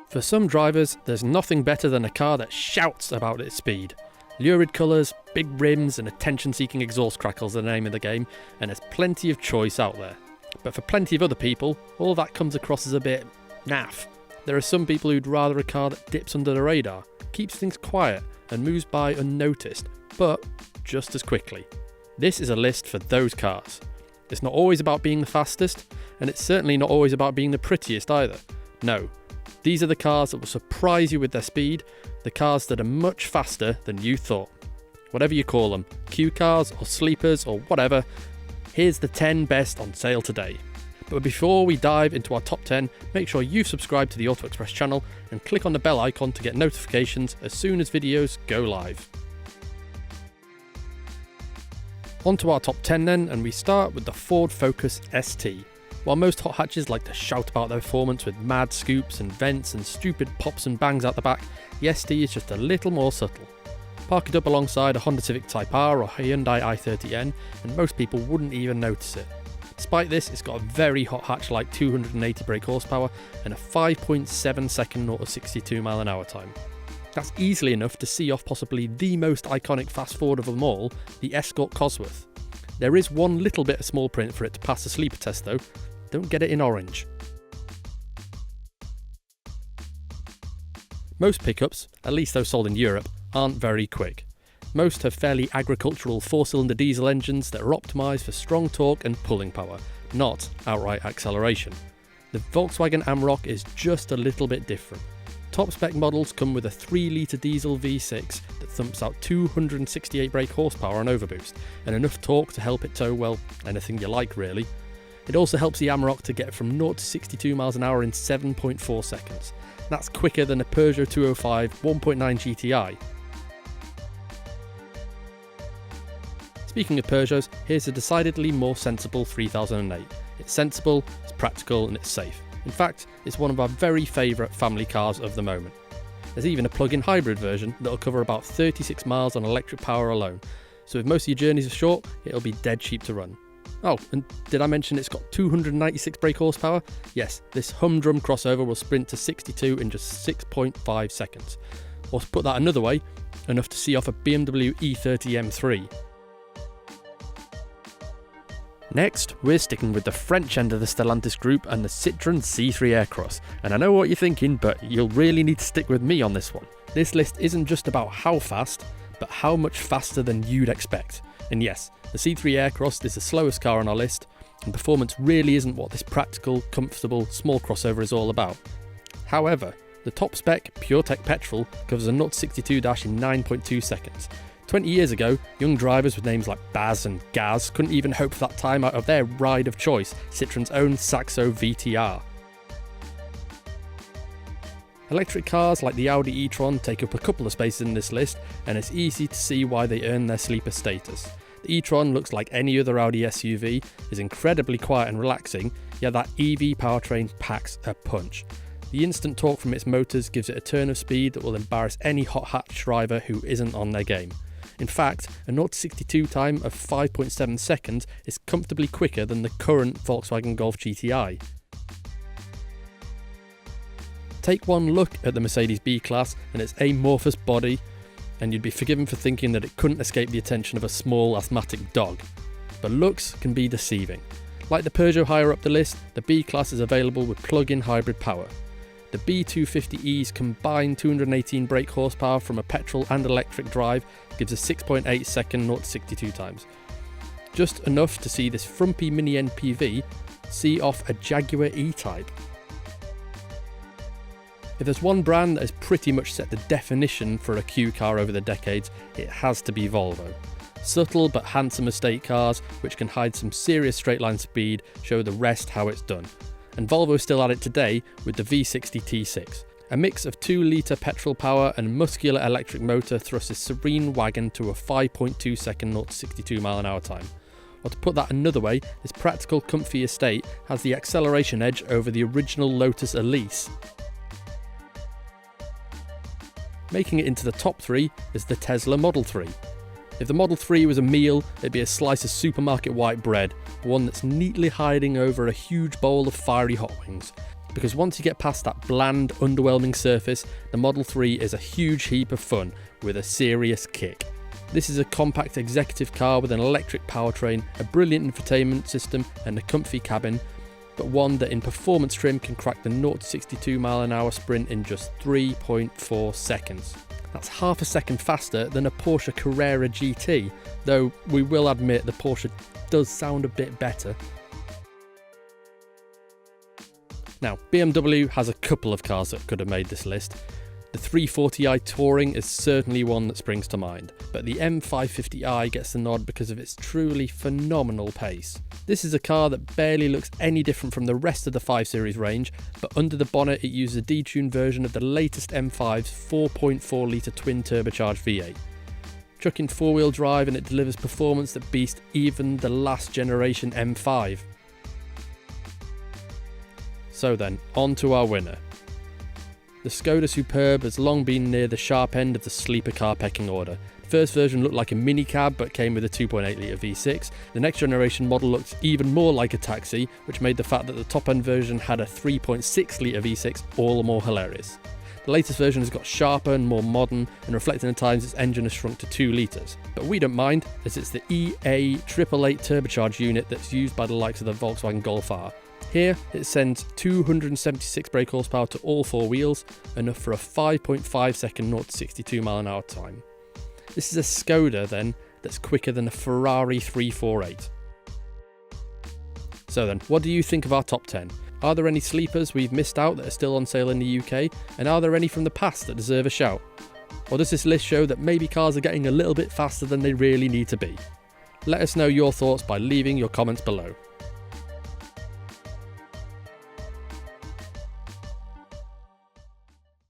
For some drivers, there's nothing better than a car that shouts about its speed. Lurid colours, big rims and attention-seeking exhaust crackles are the name of the game, and there's plenty of choice out there. But for plenty of other people, all that comes across as a bit naff. There are some people who'd rather a car that dips under the radar, keeps things quiet and moves by unnoticed, but just as quickly. This is a list for those cars. It's not always about being the fastest, and it's certainly not always about being the prettiest either. No. These are the cars that will surprise you with their speed, the cars that are much faster than you thought. Whatever you call them, Q cars or sleepers or whatever, here's the 10 best on sale today. But before we dive into our top 10, make sure you've subscribed to the Auto Express channel and click on the bell icon to get notifications as soon as videos go live. On to our top 10 then, and we start with the Ford Focus ST. While most hot hatches like to shout about their performance with mad scoops and vents and stupid pops and bangs out the back, the ST is just a little more subtle. Park it up alongside a Honda Civic Type R or Hyundai i30N and most people wouldn't even notice it. Despite this, it's got a very hot hatch like 280 brake horsepower and a 5.7 second 0 to 62 mph time. That's easily enough to see off possibly the most iconic fast Ford of them all, the Escort Cosworth. There is one little bit of small print for it to pass the sleeper test though. Don't get it in orange. Most pickups, at least those sold in Europe, aren't very quick. Most have fairly agricultural 4-cylinder diesel engines that are optimised for strong torque and pulling power, not outright acceleration. The Volkswagen Amarok is just a little bit different. Top spec models come with a 3-litre diesel V6 that thumps out 268 brake horsepower on overboost, and enough torque to help it tow, well, anything you like really. It also helps the Amarok to get from 0 to 62 mph in 7.4 seconds. That's quicker than a Peugeot 205 1.9 GTI. Speaking of Peugeots, here's a decidedly more sensible 3008. It's sensible, it's practical and it's safe. In fact, it's one of our very favourite family cars of the moment. There's even a plug-in hybrid version that'll cover about 36 miles on electric power alone, so if most of your journeys are short, it'll be dead cheap to run. Oh, and did I mention it's got 296 brake horsepower? Yes, this humdrum crossover will sprint to 62 in just 6.5 seconds. Or to put that another way, enough to see off a BMW E30 M3. Next, we're sticking with the French end of the Stellantis group and the Citroen C3 Aircross. And I know what you're thinking, but you'll really need to stick with me on this one. This list isn't just about how fast, but how much faster than you'd expect. And yes, the C3 Aircross is the slowest car on our list, and performance really isn't what this practical, comfortable, small crossover is all about. However, the top spec PureTech petrol covers a 0 to 62 dash in 9.2 seconds. 20 years ago, young drivers with names like Baz and Gaz couldn't even hope for that time out of their ride of choice, Citroen's own Saxo VTR. Electric cars like the Audi e-tron take up a couple of spaces in this list, and it's easy to see why they earn their sleeper status. The e-tron looks like any other Audi SUV, is incredibly quiet and relaxing, yet that EV powertrain packs a punch. The instant torque from its motors gives it a turn of speed that will embarrass any hot hatch driver who isn't on their game. In fact, a 0 to 62 time of 5.7 seconds is comfortably quicker than the current Volkswagen Golf GTI. Take one look at the Mercedes B-Class and its amorphous body, and you'd be forgiven for thinking that it couldn't escape the attention of a small asthmatic dog. But looks can be deceiving. Like the Peugeot higher up the list, the B-Class is available with plug-in hybrid power. The B250e's combined 218 brake horsepower from a petrol and electric drive gives a 6.8 second 0 to 62 times. Just enough to see this frumpy mini NPV see off a Jaguar E-Type. If there's one brand that has pretty much set the definition for a Q car over the decades, it has to be Volvo. Subtle but handsome estate cars, which can hide some serious straight line speed, show the rest how it's done. And Volvo's still at it today with the V60 T6. A mix of 2-litre petrol power and muscular electric motor thrusts this serene wagon to a 5.2 second 0 to 62 mph time. Or to put that another way, this practical, comfy estate has the acceleration edge over the original Lotus Elise. Making it into the top 3 is the Tesla Model 3. If the Model 3 was a meal, it'd be a slice of supermarket white bread, one that's neatly hiding over a huge bowl of fiery hot wings. because once you get past that bland, underwhelming surface, the Model 3 is a huge heap of fun with a serious kick. This is a compact executive car with an electric powertrain, a brilliant infotainment system and a comfy cabin, but one that in performance trim can crack the 0 to 62 mph sprint in just 3.4 seconds. That's half a second faster than a Porsche Carrera GT, though we will admit the Porsche does sound a bit better. Now, BMW has a couple of cars that could have made this list. The 340i Touring is certainly one that springs to mind, but the M550i gets the nod because of its truly phenomenal pace. This is a car that barely looks any different from the rest of the 5 Series range, but under the bonnet it uses a detuned version of the latest M5's 4.4 litre twin turbocharged V8. Chuck in 4-wheel drive and it delivers performance that beats even the last generation M5. So then, on to our winner. The Skoda Superb has long been near the sharp end of the sleeper car pecking order. The first version looked like a minicab but came with a 2.8 litre V6. The next generation model looks even more like a taxi, which made the fact that the top end version had a 3.6 litre V6 all the more hilarious. The latest version has got sharper and more modern, and reflecting the times its engine has shrunk to 2 litres. But we don't mind, as it's the EA888 turbocharged unit that's used by the likes of the Volkswagen Golf R. Here, it sends 276 brake horsepower to all 4 wheels, enough for a 5.5 second 0 to 62 mph time. This is a Skoda then, that's quicker than a Ferrari 348. So then, what do you think of our top 10? Are there any sleepers we've missed out that are still on sale in the UK? And are there any from the past that deserve a shout? Or does this list show that maybe cars are getting a little bit faster than they really need to be? Let us know your thoughts by leaving your comments below.